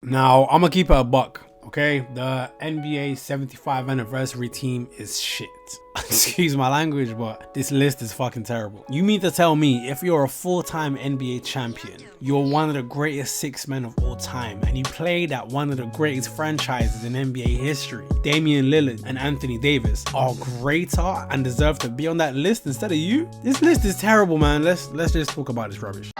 Now, I'm gonna keep it a buck, okay? The NBA 75 anniversary team is shit. Excuse my language, but this list is fucking terrible. You mean to tell me if you're a 4-time NBA champion, you're one of the greatest 6 men of all time, and you played at one of the greatest franchises in NBA history, Damian Lillard and Anthony Davis, are greater and deserve to be on that list instead of you? This list is terrible, man. Let's just talk about this rubbish.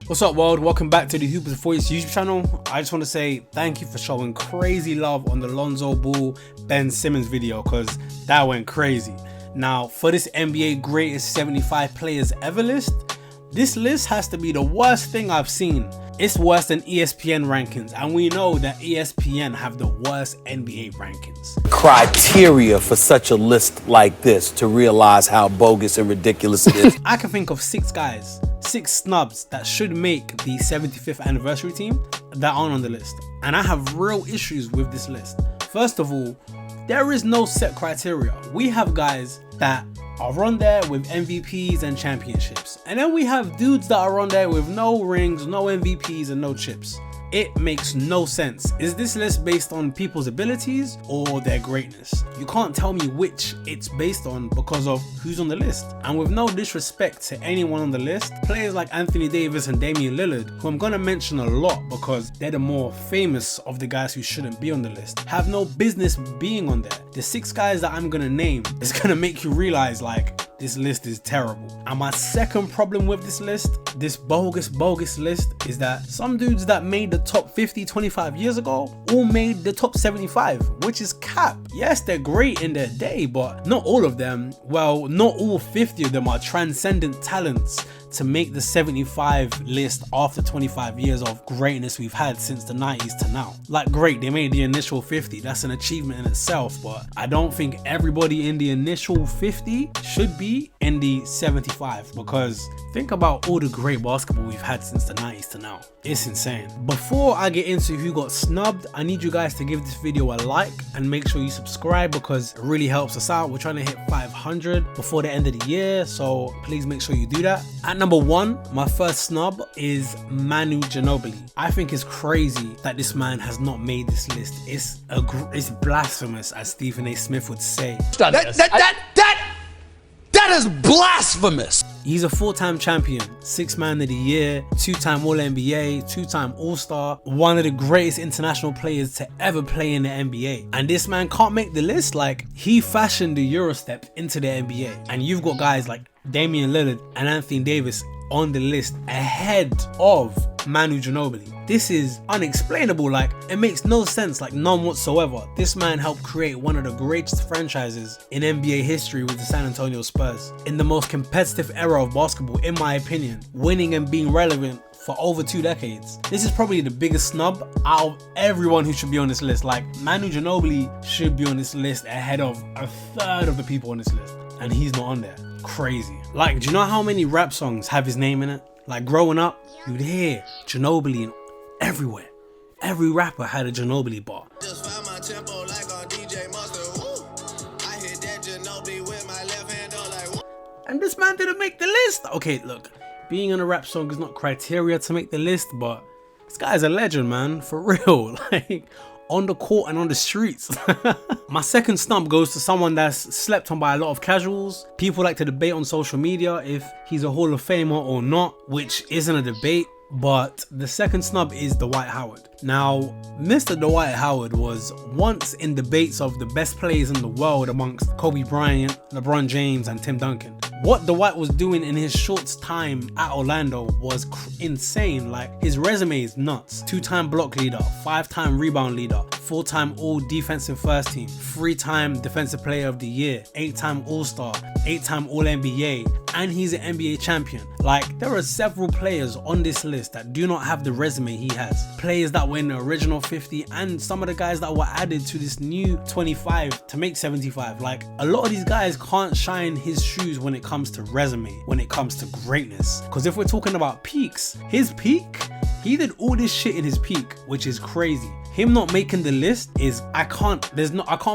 What's up, world? Welcome back to the Hoopers Voice YouTube channel. I just want to say thank you for showing crazy love on the Lonzo Ball Ben Simmons video, because that went crazy. Now, for this NBA greatest 75 players ever list, this list has to be the worst thing I've seen. It's worse than ESPN rankings, and we know that ESPN have the worst NBA rankings. Criteria for such a list like this to realize how bogus and ridiculous it is. I can think of 6 guys, 6 snubs that should make the 75th anniversary team that aren't on the list. And I have real issues with this list. First of all, there is no set criteria. We have guys that are on there with MVPs and championships. And then we have dudes that are on there with no rings, no MVPs and no chips. It makes no sense. Is this list based on people's abilities or their greatness? You can't tell me which it's based on because of who's on the list. And with no disrespect to anyone on the list, players like Anthony Davis and Damian Lillard, who I'm gonna mention a lot because they're the more famous of the guys who shouldn't be on the list, have no business being on there. The 6 guys that I'm gonna name is gonna make you realize, like, this list is terrible. And my second problem with this list, this bogus list, is that some dudes that made the top 50 25 years ago all made the top 75, which is cap. Yes, they're great in their day, but not all of them, well, not all 50 of them are transcendent talents to make the 75 list after 25 years of greatness we've had since the 90s to now. Like, great, they made the initial 50, that's an achievement in itself, but I don't think everybody in the initial 50 should be in the 75, because think about all the great basketball we've had since the 90s to now. It's insane. Before I get into who got snubbed, I need you guys to give this video a like and make sure you subscribe, because it really helps us out. We're trying to hit 500 before the end of the year, so please make sure you do that. At number 1, my first snub is Manu Ginobili. I think it's crazy that this man has not made this list. It's blasphemous, as Stephen A. Smith would say. That is blasphemous. He's a 4-time champion, 6th man of the year, 2-time All-NBA, 2-time All-Star, one of the greatest international players to ever play in the NBA. And this man can't make the list. Like, he fashioned the Eurostep into the NBA. And you've got guys like Damian Lillard and Anthony Davis on the list ahead of Manu Ginobili. This is unexplainable. Like, it makes no sense, like none whatsoever. This man helped create one of the greatest franchises in NBA history with the San Antonio Spurs, in the most competitive era of basketball, in my opinion, winning and being relevant for over 2 decades. This is probably the biggest snub out of everyone who should be on this list. Like, Manu Ginobili should be on this list ahead of a third of the people on this list, and he's not on there. Crazy. Like, do you know how many rap songs have his name in it? Like, growing up, you'd hear Ginobili everywhere. Every rapper had a Ginobili bar. Just found my tempo like on DJ Mustard. Woo. I hit that Ginobili with my left hand on like, and this man didn't make the list. Okay, look, being in a rap song is not criteria to make the list, but this guy's a legend, man, for real. Like, on the court and on the streets. My second snub goes to someone that's slept on by a lot of casuals. People like to debate on social media if he's a Hall of Famer or not, which isn't a debate. But the second snub is Dwight Howard. Now, Mr. Dwight Howard was once in debates of the best players in the world amongst Kobe Bryant, LeBron James, and Tim Duncan. What Dwight was doing in his short time at Orlando was insane. Like, his resume is nuts. 2-time block leader, 5-time rebound leader, 4-time all defensive first team, 3-time defensive player of the year, 8-time all-star, 8-time all-NBA, and he's an NBA champion. Like, there are several players on this list that do not have the resume he has. Players that were in the original 50 and some of the guys that were added to this new 25 to make 75. Like, a lot of these guys can't shine his shoes when it comes to resume, when it comes to greatness. Because if we're talking about peaks, his peak, he did all this shit in his peak, which is crazy. him not making the list is, I can't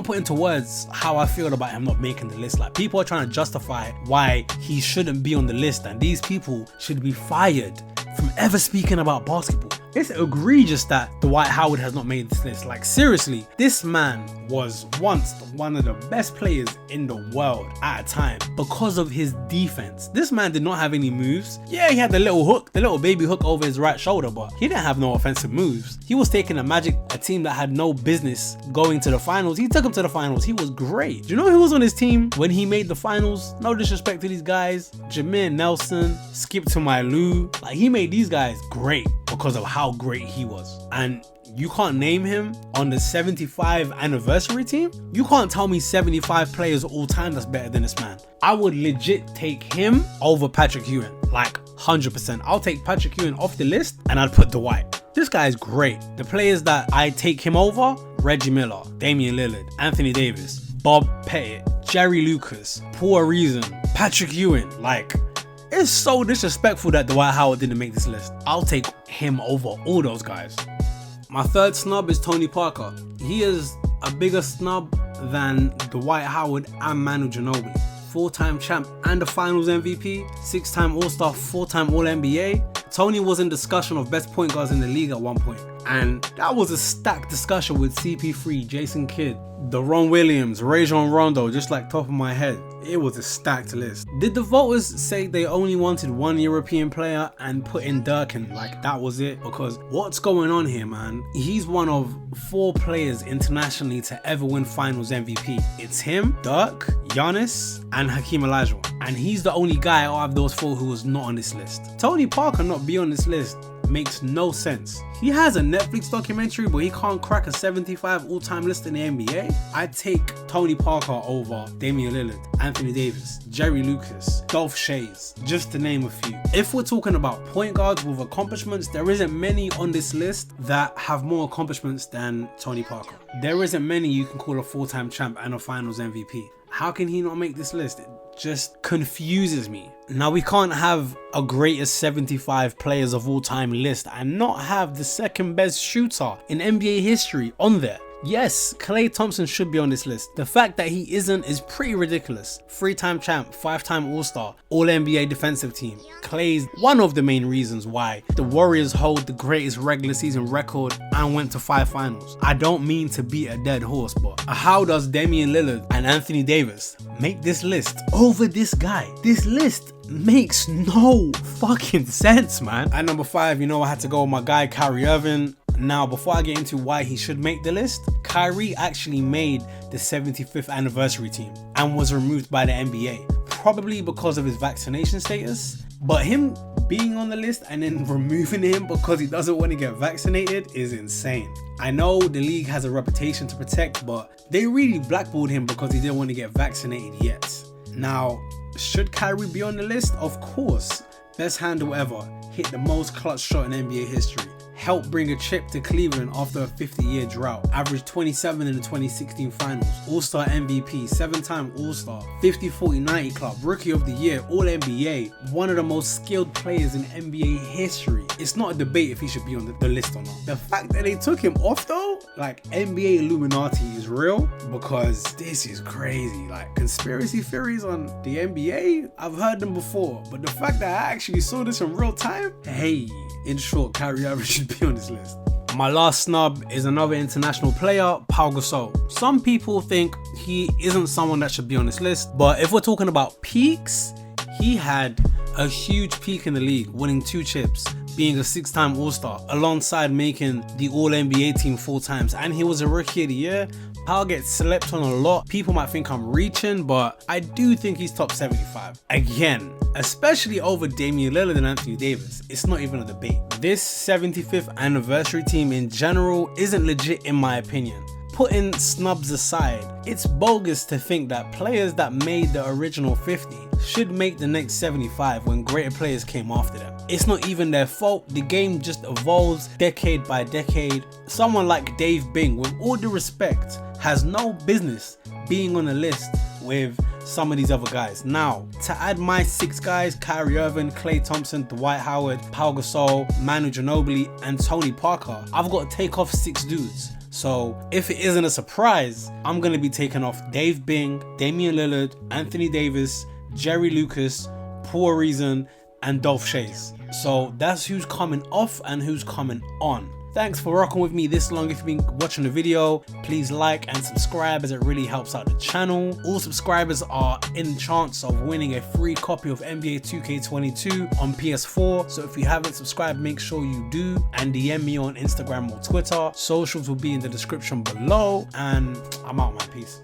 put into words how I feel about him not making the list. Like, people are trying to justify why he shouldn't be on the list, and these people should be fired from ever speaking about basketball. It's egregious that Dwight Howard has not made this list. Like, seriously, this man was once one of the best players in the world at a time because of his defense. This man did not have any moves. Yeah, he had the little hook, the little baby hook over his right shoulder, but he didn't have no offensive moves. He was taking a team that had no business going to the finals. He took them to the finals. He was great. Do you know who was on his team when he made the finals? No disrespect to these guys. Jameer Nelson, Skip to my Lou. Like, he made these guys great because of how great he was. And you can't name him on the 75 anniversary team? You can't tell me 75 players all time that's better than this man. I would legit take him over Patrick Ewing, like 100%. I'll take Patrick Ewing off the list and I'd put Dwight. This guy is great. The players that I take him over: Reggie Miller, Damian Lillard, Anthony Davis, Bob Pettit, Jerry Lucas, Paul Reason, Patrick Ewing. Like, it's so disrespectful that Dwight Howard didn't make this list. I'll take him over all those guys. My third snub is Tony Parker. He is a bigger snub than Dwight Howard and Manu Ginobili. 4-time champ and a finals MVP, 6-time All-Star, 4-time All-NBA. Tony was in discussion of best point guards in the league at one point, and that was a stacked discussion with CP3, Jason Kidd, Deron Williams, Rajon Rondo, just like top of my head. It was a stacked list. Did the voters say they only wanted one European player and put in Durkin like that was it? Because what's going on here, man? He's one of 4 players internationally to ever win finals MVP. It's him, Dirk, Giannis, and Hakeem Olajuwon. And he's the only guy out of those 4 who was not on this list. Tony Parker not be on this list makes no sense. He has a Netflix documentary, but he can't crack a 75 all-time list in the NBA. I'd take Tony Parker over Damian Lillard, Anthony Davis, Jerry Lucas, Dolph Shays, just to name a few. If we're talking about point guards with accomplishments, there isn't many on this list that have more accomplishments than Tony Parker. There isn't many you can call a 4-time champ and a finals MVP. How can he not make this list? It just confuses me. Now, we can't have a greatest 75 players of all time list and not have the second best shooter in NBA history on there. Yes, Klay Thompson should be on this list. The fact that he isn't is pretty ridiculous. 3-time champ, 5-time All-Star, All-NBA defensive team. Klay's one of the main reasons why the Warriors hold the greatest regular season record and went to 5 finals. I don't mean to beat a dead horse, but how does Damian Lillard and Anthony Davis make this list over this guy? This list makes no fucking sense, man. At number 5, you know, I had to go with my guy Kyrie Irving. Now, before I get into why he should make the list, Kyrie actually made the 75th anniversary team and was removed by the NBA, probably because of his vaccination status. But him being on the list and then removing him because he doesn't want to get vaccinated is insane. I know the league has a reputation to protect, but they really blackballed him because he didn't want to get vaccinated yet. Now, should Kyrie be on the list? Of course. Best handle ever, hit the most clutch shot in NBA history, helped bring a chip to Cleveland after a 50-year drought, averaged 27 in the 2016 finals, All-Star MVP, 7-time All-Star, 50-40-90 club, Rookie of the Year, All-NBA, one of the most skilled players in NBA history. It's not a debate if he should be on the list or not. The fact that they took him off though, like, NBA Illuminati is real, because this is crazy. Like, conspiracy theories on the NBA, I've heard them before, but the fact that I actually saw this in real time, hey, in short, Kyrie Irving should be on this list. My last snub is another international player, Pau Gasol. Some people think he isn't someone that should be on this list, but if we're talking about peaks, he had a huge peak in the league, winning 2 chips, being a 6-time All-Star, alongside making the All-NBA team 4 times, and he was a Rookie of the Year. Pau gets slept on a lot. People might think I'm reaching, but I do think he's top 75. Again, especially over Damian Lillard and Anthony Davis. It's not even a debate. This 75th anniversary team in general isn't legit in my opinion. Putting snubs aside, it's bogus to think that players that made the original 50 should make the next 75 when greater players came after them. It's not even their fault. The game just evolves decade by decade. Someone like Dave Bing, with all due respect, has no business being on a list with some of these other guys. Now, to add my 6 guys, Kyrie Irving, Klay Thompson, Dwight Howard, Pau Gasol, Manu Ginobili, and Tony Parker, I've got to take off 6 dudes. So if it isn't a surprise, I'm going to be taking off Dave Bing, Damian Lillard, Anthony Davis, Jerry Lucas, Paul Reason, and Dolph Schayes. So that's who's coming off and who's coming on. Thanks for rocking with me this long. If you've been watching the video, please like and subscribe as it really helps out the channel. All subscribers are in chance of winning a free copy of NBA 2K22 on PS4. So if you haven't subscribed, make sure you do, and DM me on Instagram or Twitter. Socials will be in the description below, and I'm out, man. Peace.